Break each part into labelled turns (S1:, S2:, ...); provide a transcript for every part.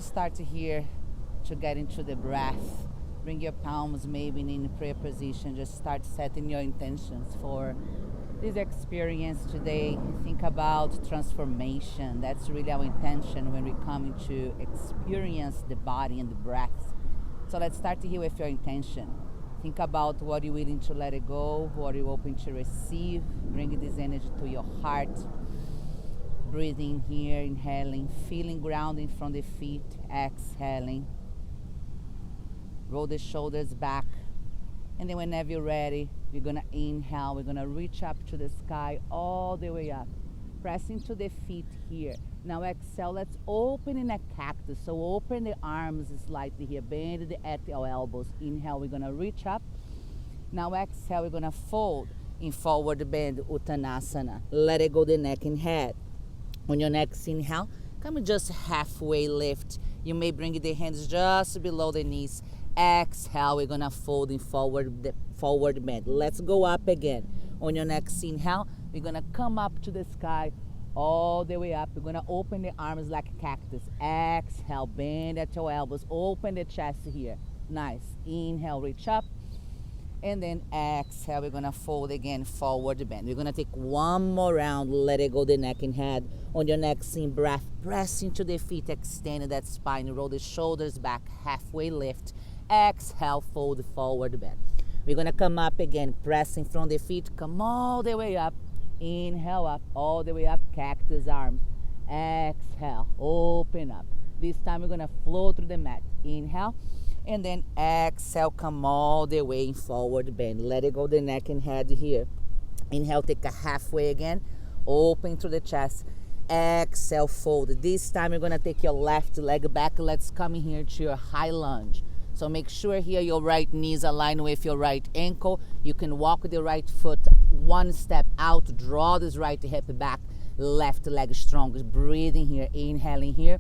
S1: Start here to get into the breath. Bring your palms maybe in prayer position. Just start setting your intentions for this experience today. Think about transformation. That's really our intention when we come to experience the body and the breath. So let's start here with your intention. Think about what you're willing to let it go, what you're open to receive. Bring this energy to your heart. Breathing here, inhaling, feeling grounding from the feet, exhaling. Roll the shoulders back. And then whenever you're ready, we're gonna inhale, we're gonna reach up to the sky all the way up. Press into the feet here. Now exhale, let's open in a cactus. So open the arms slightly here, bend at your elbows. Inhale, we're gonna reach up. Now exhale, we're gonna fold in forward bend, Uttanasana. Let it go the neck and head. On your next inhale, come just halfway lift. You may bring the hands just below the knees. Exhale, we're gonna fold in forward bend. Let's go up again. On your next inhale, we're gonna come up to the sky, all the way up. We're gonna open the arms like a cactus. Exhale, bend at your elbows. Open the chest here. Nice. Inhale, reach up. And then exhale, we're gonna fold again, forward bend. We're gonna take one more round, let it go the neck and head. On your next in breath, press into the feet, extend that spine, roll the shoulders back, halfway lift. Exhale, fold forward bend. We're gonna come up again, pressing from the feet, come all the way up. Inhale up, all the way up, cactus arms. Exhale, open up. This time we're gonna flow through the mat. Inhale. And then exhale, come all the way in forward bend. Let it go the neck and head here. Inhale, take a halfway again. Open through the chest. Exhale, fold. This time you're gonna take your left leg back. Let's come in here to your high lunge. So make sure here your right knee is aligned with your right ankle. You can walk with the right foot one step out. Draw this right hip back. Left leg strong. Breathing here, inhaling here.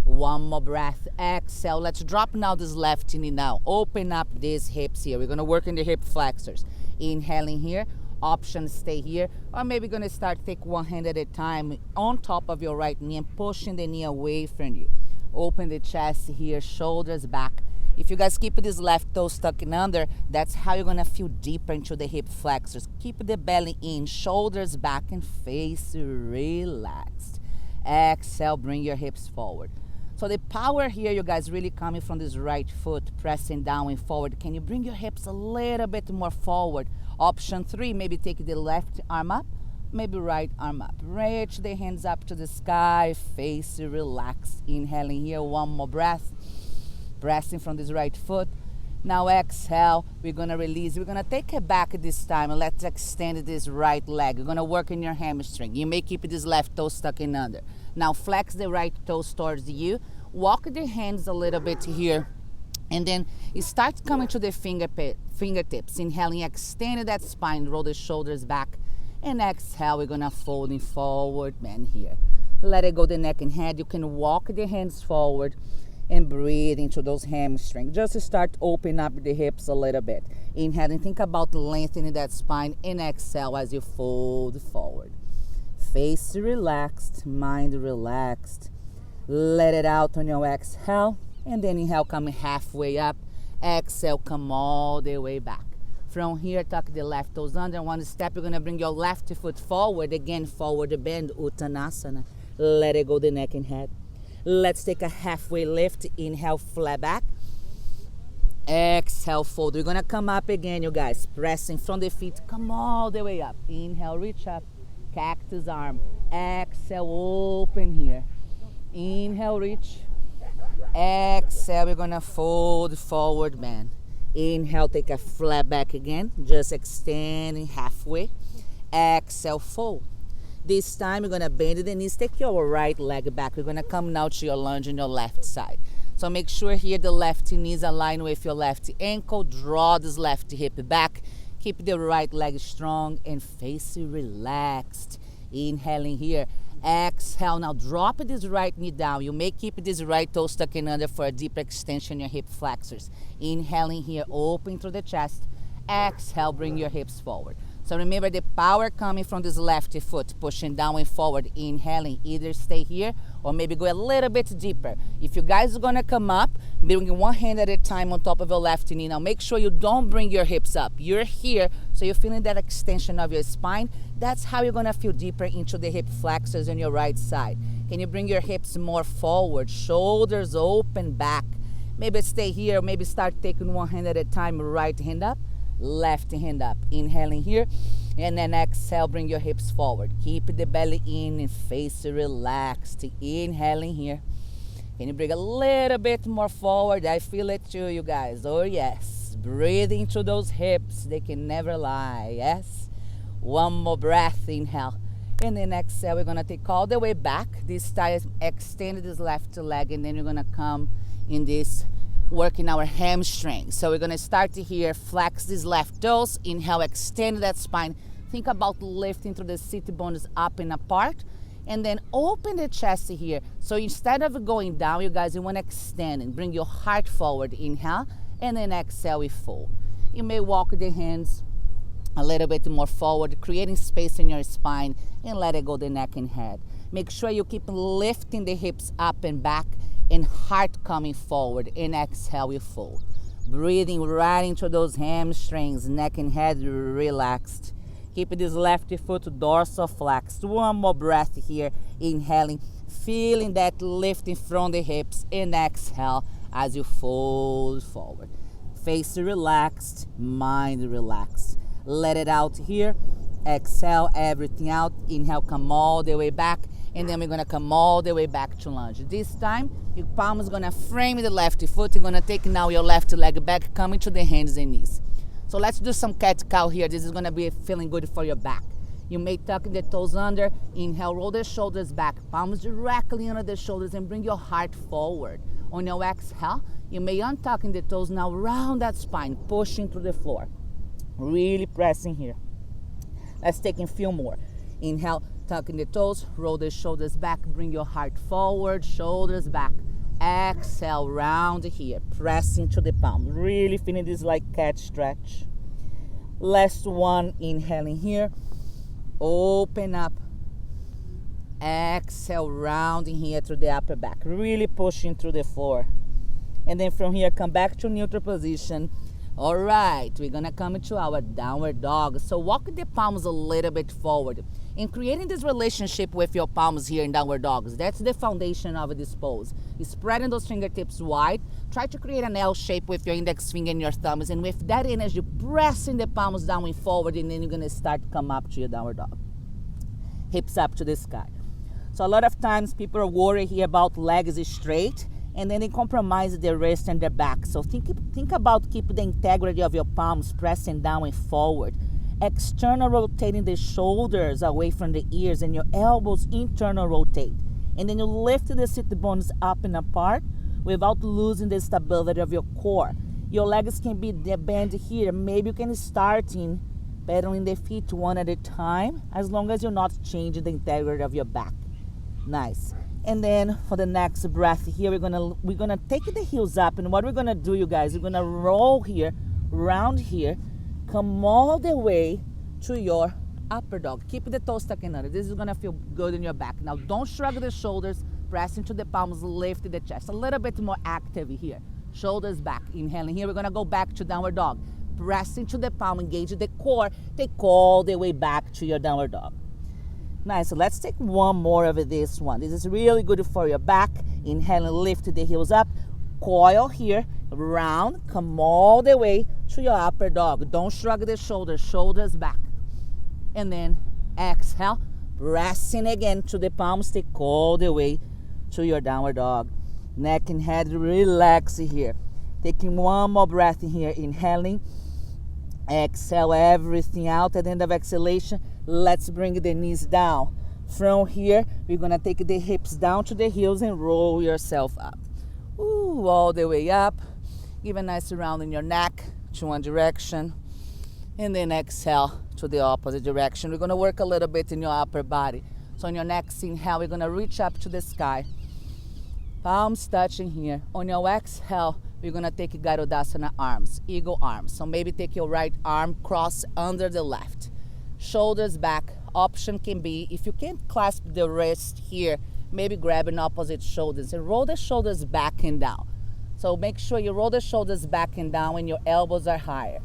S1: One more breath, exhale. Let's drop now this left knee now. Open up these hips here. We're gonna work in the hip flexors. Inhaling here, option stay here. Or maybe gonna start take one hand at a time on top of your right knee and pushing the knee away from you. Open the chest here, shoulders back. If you guys keep this left toe stuck in under, that's how you're gonna feel deeper into the hip flexors. Keep the belly in, shoulders back and face relaxed. Exhale, bring your hips forward. So the power here, you guys, really coming from this right foot, pressing down and forward. Can you bring your hips a little bit more forward? Option 3, maybe take the left arm up, maybe right arm up. Reach the hands up to the sky, face relaxed. Inhaling here, one more breath. Pressing from this right foot. Now exhale, we're gonna release. We're gonna take it back this time and let's extend this right leg. You're gonna work in your hamstring. You may keep this left toe stuck in under. Now flex the right toes towards you. Walk the hands a little bit here. And then you start coming to the fingertips. Inhaling, extend that spine, roll the shoulders back. And exhale, we're gonna fold in forward bend here. Let it go the neck and head. You can walk the hands forward and breathe into those hamstrings. Just start opening up the hips a little bit. Inhale and think about lengthening that spine and exhale as you fold forward. Face relaxed, mind relaxed. Let it out on your exhale and then inhale, come halfway up. Exhale, come all the way back. From here, tuck the left toes under. One step, you're gonna bring your left foot forward. Again, forward bend, Uttanasana. Let it go the neck and head. Let's take a halfway lift. Inhale, flat back. Exhale, fold. We're gonna come up again, you guys. Pressing from the feet, come all the way up. Inhale, reach up, cactus arm. Exhale, open here. Inhale, reach. Exhale, we're gonna fold forward bend. Inhale, take a flat back again. Just extending halfway. Exhale, fold. This time, you're gonna bend the knees, take your right leg back. We're gonna come now to your lunge on your left side. So make sure here the left knee is aligned with your left ankle. Draw this left hip back. Keep the right leg strong and face relaxed. Inhaling here. Exhale, now drop this right knee down. You may keep this right toe stuck in under for a deeper extension in your hip flexors. Inhaling here, open through the chest. Exhale, bring your hips forward. So remember the power coming from this left foot, pushing down and forward, inhaling. Either stay here or maybe go a little bit deeper. If you guys are gonna come up, bring one hand at a time on top of your left knee. Now make sure you don't bring your hips up. You're here, so you're feeling that extension of your spine. That's how you're gonna feel deeper into the hip flexors on your right side. Can you bring your hips more forward? Shoulders open back. Maybe stay here, maybe start taking one hand at a time. Right hand up, left hand up. Inhaling here, and then exhale, bring your hips forward. Keep the belly in and face relaxed. Inhaling here. Can you bring a little bit more forward? I feel it too, you guys. Oh yes. Breathe into those hips. They can never lie. Yes. One more breath. Inhale. And then exhale. We're going to take all the way back. This time extend this left leg, and then you're going to come in this working our hamstrings. So we're gonna start here, flex these left toes, inhale, extend that spine. Think about lifting through the sit bones up and apart, and then open the chest here. So instead of going down, you guys, you wanna extend and bring your heart forward. Inhale, and then exhale, we fold. You may walk the hands a little bit more forward, creating space in your spine, and let it go the neck and head. Make sure you keep lifting the hips up and back, and heart coming forward. And exhale, we fold. Breathing right into those hamstrings, neck and head relaxed. Keep this left foot dorsal flexed. One more breath here. Inhaling, feeling that lifting from the hips, and exhale as you fold forward. Face relaxed, mind relaxed. Let it out here. Exhale everything out. Inhale, come all the way back, and then we're gonna come all the way back to lunge. This time, your palm is gonna frame the left foot. You're gonna take now your left leg back, coming to the hands and knees. So let's do some cat-cow here. This is gonna be feeling good for your back. You may tuck the toes under. Inhale, roll the shoulders back, palms directly under the shoulders, and bring your heart forward. On your exhale, you may untuck the toes now, round that spine, pushing to the floor. Really pressing here. Let's take a few more. Inhale, tucking the toes, roll the shoulders back, bring your heart forward, shoulders back. Exhale, round here, pressing to the palm. Really feeling this like cat stretch. Last one, inhaling here. Open up. Exhale, rounding here through the upper back. Really pushing through the floor. And then from here, come back to neutral position. All right, we're gonna come into our downward dog. So walk the palms a little bit forward. In creating this relationship with your palms here in downward dogs, that's the foundation of this pose. You're spreading those fingertips wide. Try to create an L shape with your index finger and your thumbs. And with that energy, pressing the palms down and forward, and then you're gonna start to come up to your downward dog. Hips up to the sky. So a lot of times people are worried here about legs straight, and then they compromise their wrist and their back. So think about keeping the integrity of your palms pressing down and forward. External rotating the shoulders away from the ears, and your elbows internal rotate. And then you lift the sit bones up and apart without losing the stability of your core. Your legs can be bent here. Maybe you can start in pedaling the feet one at a time, as long as you're not changing the integrity of your back. Nice. And then for the next breath here, we're gonna take the heels up, and what we're gonna do, you guys, we're gonna roll here, round here, come all the way to your upper dog. Keep the toes tucking under. This is gonna feel good in your back. Now don't shrug the shoulders, press into the palms, lift the chest. A little bit more active here. Shoulders back. Inhaling here, we're gonna go back to downward dog. Press into the palm, engage the core, take all the way back to your downward dog. Nice, so let's take one more of this one. This is really good for your back. Inhale and lift the heels up. Coil here, round, come all the way to your upper dog. Don't shrug the shoulders, shoulders back. And then exhale, pressing again to the palms, take all the way to your downward dog. Neck and head relax here. Taking one more breath in here, inhaling. Exhale everything out. At the end of exhalation, let's bring the knees down. From here, we're gonna take the hips down to the heels and roll yourself up. Ooh, all the way up. Give a nice round in your neck to one direction. And then exhale to the opposite direction. We're gonna work a little bit in your upper body. So on your next inhale, we're gonna reach up to the sky. Palms touching here. On your exhale, we're gonna take Garudasana arms, eagle arms. So maybe take your right arm, cross under the left. shoulders back. Option can be, if you can't clasp the wrist here, maybe grab an opposite shoulders and roll the shoulders back and down. So make sure you roll the shoulders back and down when your elbows are higher.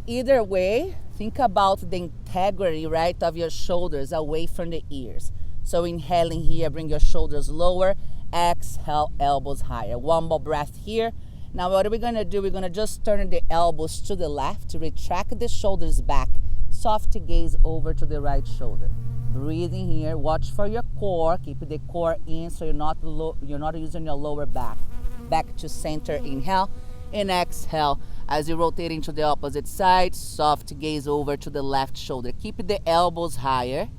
S1: Either way, think about the integrity, right, of your shoulders away from the ears. So inhaling here, bring your shoulders lower. Exhale, elbows higher. One more breath here. Now what are we gonna do? We're gonna just turn the elbows to the left, retract the shoulders back, soft gaze over to the right shoulder. Breathing here, watch for your core, keep the core in so you're not using your lower back. Back to center, inhale, and exhale. As you rotate into the opposite side, soft gaze over to the left shoulder. Keep the elbows higher,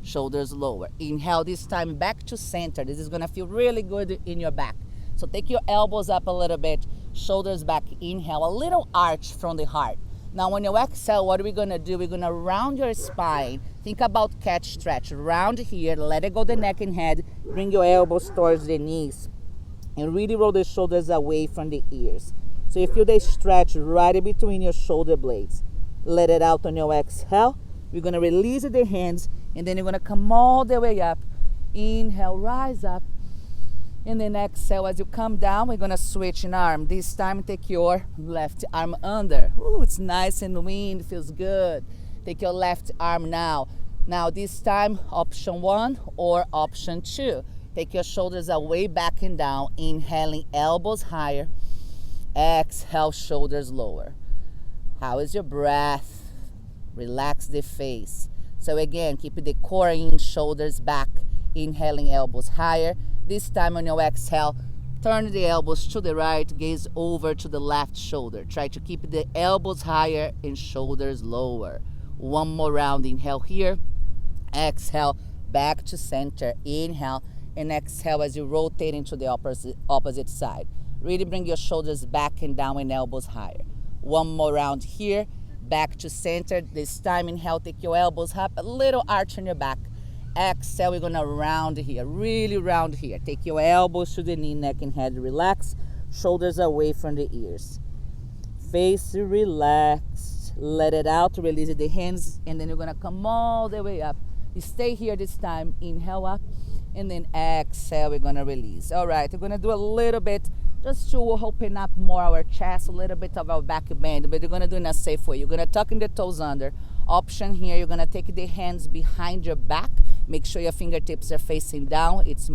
S1: shoulders lower. Inhale this time back to center. This is gonna feel really good in your back. So take your elbows up a little bit, shoulders back, inhale, a little arch from the heart. Now when you exhale, what are we gonna do? We're gonna round your spine. Think about cat stretch. Round here, let it go the neck and head. Bring your elbows towards the knees. And really roll the shoulders away from the ears. So you feel they stretch right in between your shoulder blades. Let it out on your exhale. We're gonna release the hands and then you're gonna come all the way up. Inhale, rise up. And then exhale, as you come down, we're gonna switch an arm. This time, take your left arm under. Ooh, it's nice and wind, feels good. Take your left arm now. Now this time, option 1 or option 2. Take your shoulders away, back and down. Inhaling, elbows higher. Exhale, shoulders lower. How is your breath? Relax the face. So again, keep the core in, shoulders back. Inhaling, elbows higher. This time on your exhale, turn the elbows to the right, gaze over to the left shoulder. Try to keep the elbows higher and shoulders lower. One more round, inhale here. Exhale, back to center. Inhale and exhale as you rotate into the opposite side. Really bring your shoulders back and down and elbows higher. One more round here, back to center. This time inhale, take your elbows up, a little arch on your back. Exhale, we're gonna round here, really round here. Take your elbows to the knee, neck and head, relax. Shoulders away from the ears. Face relaxed. Let it out, release the hands, and then you're gonna come all the way up. You stay here this time, inhale up, and then exhale, we're gonna release. All right, we're gonna do a little bit just to open up more our chest, a little bit of our back bend, but you're gonna do it in a safe way. You're gonna tuck in the toes under. Option here, you're gonna take the hands behind your back. Make sure your fingertips are facing down. It's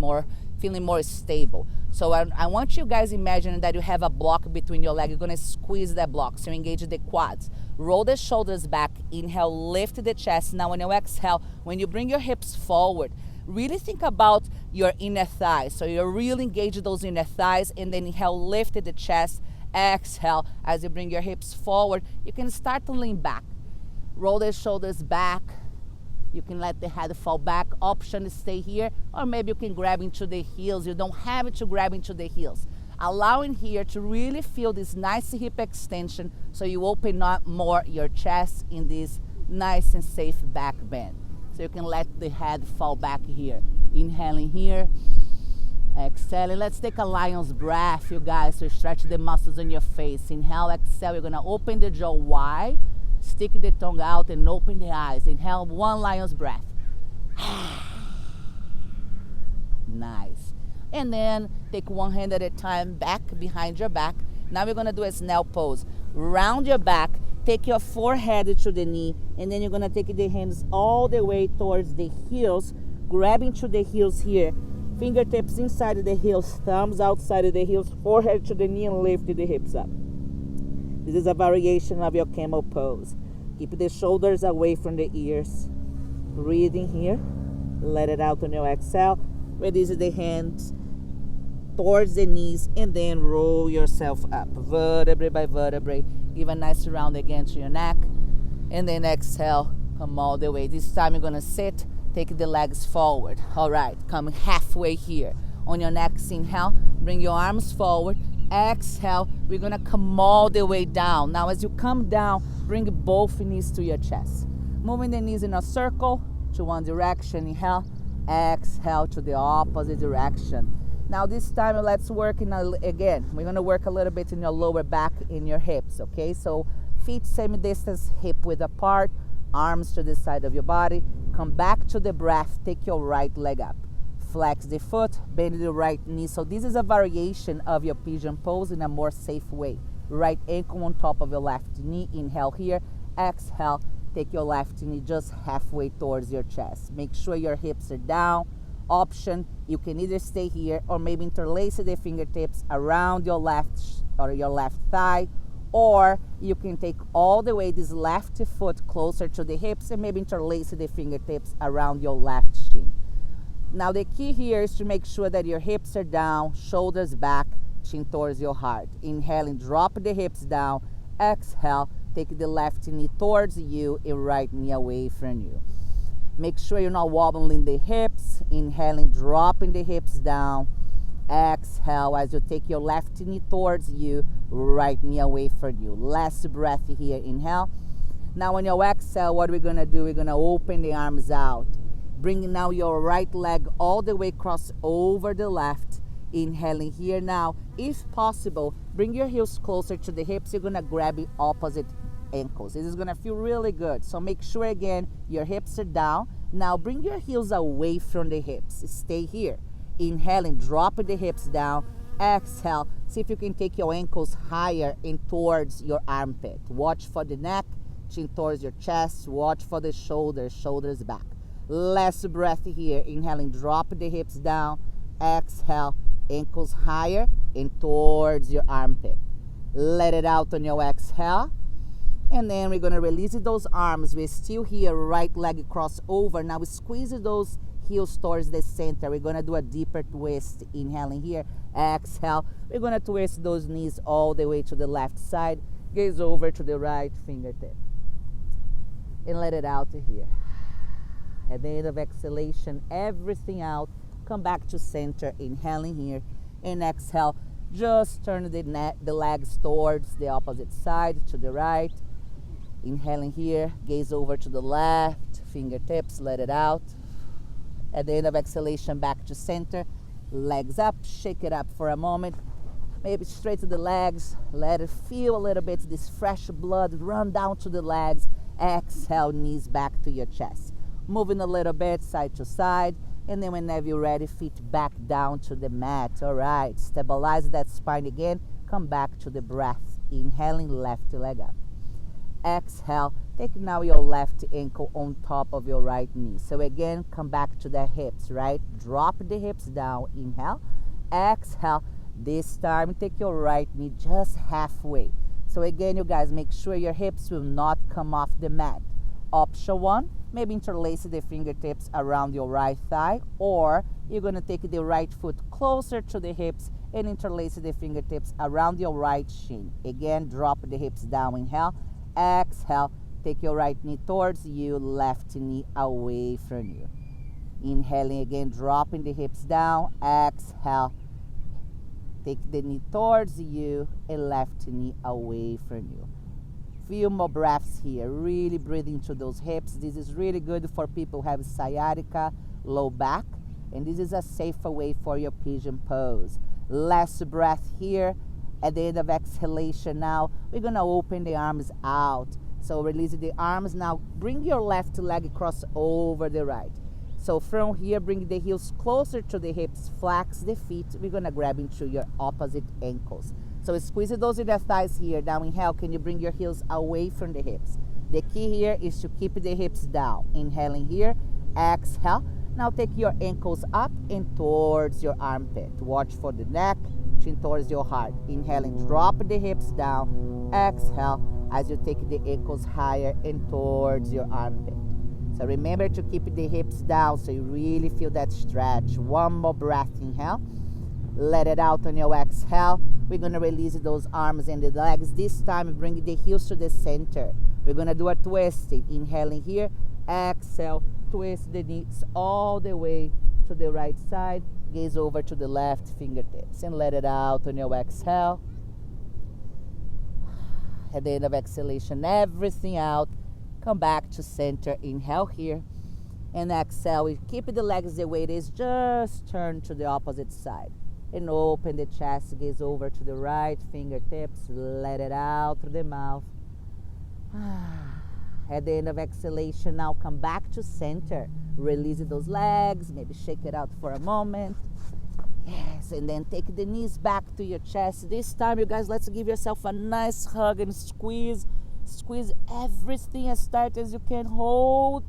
S1: feeling more stable. So I want you guys imagining that you have a block between your legs. You're gonna squeeze that block, so engage the quads. Roll the shoulders back, inhale, lift the chest. Now when you exhale, when you bring your hips forward, really think about your inner thighs. So you're really engaging those inner thighs, and then inhale, lift the chest. Exhale, as you bring your hips forward, you can start to lean back. Roll the shoulders back. You can let the head fall back. Option is stay here, or maybe you can grab into the heels. You don't have to grab into the heels. Allowing here to really feel this nice hip extension, so you open up more your chest in this nice and safe back bend. So you can let the head fall back here. Inhaling here, exhaling. Let's take a lion's breath, you guys, to stretch the muscles on your face. Inhale, exhale. You're gonna open the jaw wide. Stick the tongue out and open the eyes. Inhale, one lion's breath. Nice. And then take one hand at a time back behind your back. Now we're gonna do a snail pose. Round your back, take your forehead to the knee, and then you're gonna take the hands all the way towards the heels, grabbing to the heels here. Fingertips inside of the heels, thumbs outside of the heels, forehead to the knee, and lift the hips up. This is a variation of your camel pose. Keep the shoulders away from the ears. Breathing here. Let it out on your exhale. Release the hands towards the knees, and then roll yourself up, vertebrae by vertebrae. Give a nice round again to your neck. And then exhale, come all the way. This time you're gonna sit, take the legs forward. All right, come halfway here. On your next inhale, bring your arms forward. Exhale, we're gonna come all the way down. Now as you come down, bring both knees to your chest. Moving the knees in a circle to one direction, inhale. Exhale to the opposite direction. Now this time let's work again. We're gonna work a little bit in your lower back, in your hips, okay? So feet same distance, hip width apart. arms to the side of your body. Come back to the breath. Take your right leg up. Flex the foot, bend the right knee. So this is a variation of your pigeon pose in a more safe way. Right ankle on top of your left knee. Inhale here. Exhale. Take your left knee just halfway towards your chest. Make sure your hips are down. Option, you can either stay here or maybe interlace the fingertips around your left or your left thigh, or you can take all the way this left foot closer to the hips and maybe interlace the fingertips around your left shin. Now the key here is to make sure that your hips are down, shoulders back, chin towards your heart. Inhaling, drop the hips down. Exhale, take the left knee towards you and right knee away from you. Make sure you're not wobbling the hips. Inhaling, dropping the hips down. Exhale as you take your left knee towards you, right knee away from you. Last breath here. Inhale. Now on your exhale, what we're going to do, we're going to open the arms out. Bring now your right leg all the way across over the left. Inhaling here now. If possible, bring your heels closer to the hips. You're going to grab the opposite ankles. This is going to feel really good. So make sure again your hips are down. Now bring your heels away from the hips. Stay here. Inhaling, drop the hips down. Exhale. See if you can take your ankles higher and towards your armpit. Watch for the neck, chin towards your chest. Watch for the shoulders, shoulders back. Last breath here. Inhaling, drop the hips down. Exhale, ankles higher and towards your armpit. Let it out on your exhale. And then we're going to release those arms. We're still here, right leg cross over. Now we squeeze those heels towards the center. We're going to do a deeper twist. Inhaling here. Exhale. We're going to twist those knees all the way to the left side. Gaze over to the right fingertip. And let it out here. At the end of exhalation, everything out. Come back to center. Inhaling here. And exhale. Just turn the legs towards the opposite side, to the right. Inhaling here, gaze over to the left, fingertips, let it out. At the end of exhalation, back to center, legs up, shake it up for a moment. Maybe straight to the legs, let it feel a little bit, this fresh blood run down to the legs. Exhale, knees back to your chest. Moving a little bit side to side, and then whenever you're ready, feet back down to the mat. All right, stabilize that spine again, come back to the breath. Inhaling, left leg up. Exhale, take now your left ankle on top of your right knee. So again, come back to the hips, right? Drop the hips down, inhale. Exhale, this time take your right knee just halfway. So again, you guys, make sure your hips will not come off the mat. Option one, maybe interlace the fingertips around your right thigh, or you're going to take the right foot closer to the hips and interlace the fingertips around your right shin. Again, drop the hips down, inhale. Exhale, take your right knee towards you, left knee away from you. Inhaling again, dropping the hips down. Exhale, take the knee towards you and left knee away from you. Few more breaths here. Really breathe into those hips. This is really good for people who have sciatica, low back, and this is a safer way for your pigeon pose. Last breath here. At the end of exhalation now, we're going to open the arms out. So release the arms now. Bring your left leg across over the right. So from here, bring the heels closer to the hips. Flex the feet. We're going to grab into your opposite ankles. So squeeze those inner thighs here. Now inhale. Can you bring your heels away from the hips? The key here is to keep the hips down. Inhaling here. Exhale. Now take your ankles up and towards your armpit. Watch for the neck. Chin towards your heart. Inhaling, drop the hips down. Exhale as you take the ankles higher and towards your armpit. So remember to keep the hips down so you really feel that stretch. One more breath. Inhale. Let it out on your exhale. We're going to release those arms and the legs. This time, bring the heels to the center. We're going to do a twist. Inhaling here. Exhale. Twist the knees all the way to the right side. Gaze over to the left fingertips and let it out on your exhale. At the end of exhalation, everything out. Come back to center. Inhale here. And exhale. We keep the legs the way it is. Just turn to the opposite side. And open the chest. Gaze over to the right fingertips. Let it out through the mouth. At the end of exhalation, now come back to center. Release those legs, maybe shake it out for a moment. Yes, and then take the knees back to your chest. This time, you guys, let's give yourself a nice hug and squeeze. Squeeze everything as tight as you can. Hold.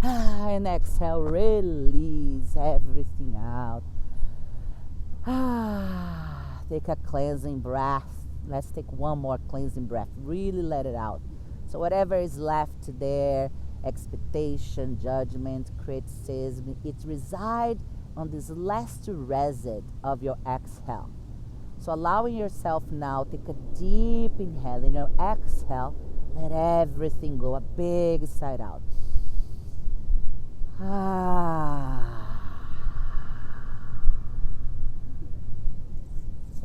S1: And exhale, release everything out. Take a cleansing breath. Let's take one more cleansing breath. Really let it out. So whatever is left there, expectation, judgment, criticism, it resides on this last resid of your exhale. So allowing yourself now, take a deep inhale. In your exhale, let everything go, a big sigh out.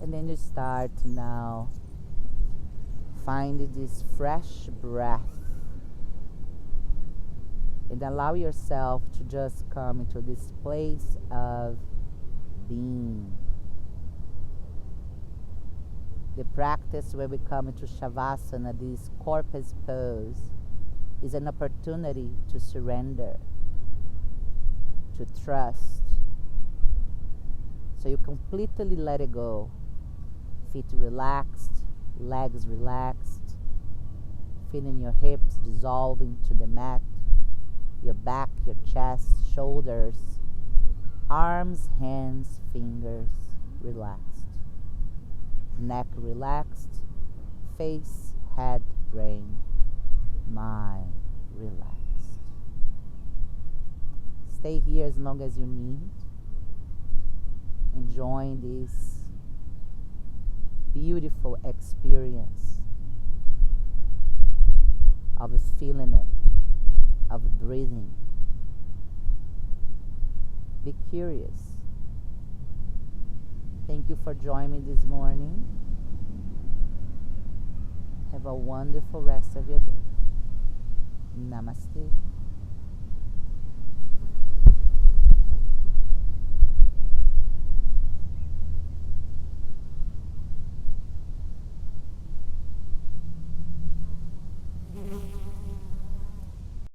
S1: And then you start now find this fresh breath and allow yourself to just come into this place of being. The practice where we come into Shavasana, this corpus pose, is an opportunity to surrender, to trust. So you completely let it go. Feet relaxed, legs relaxed, feeling your hips dissolving to the mat, your back, your chest, shoulders, arms, hands, fingers relaxed, neck relaxed, face, head, brain, mind relaxed. Stay here as long as you need, enjoying this beautiful experience of feeling it, of breathing. Be curious. Thank you for joining me this morning. Have a wonderful rest of your day. Namaste.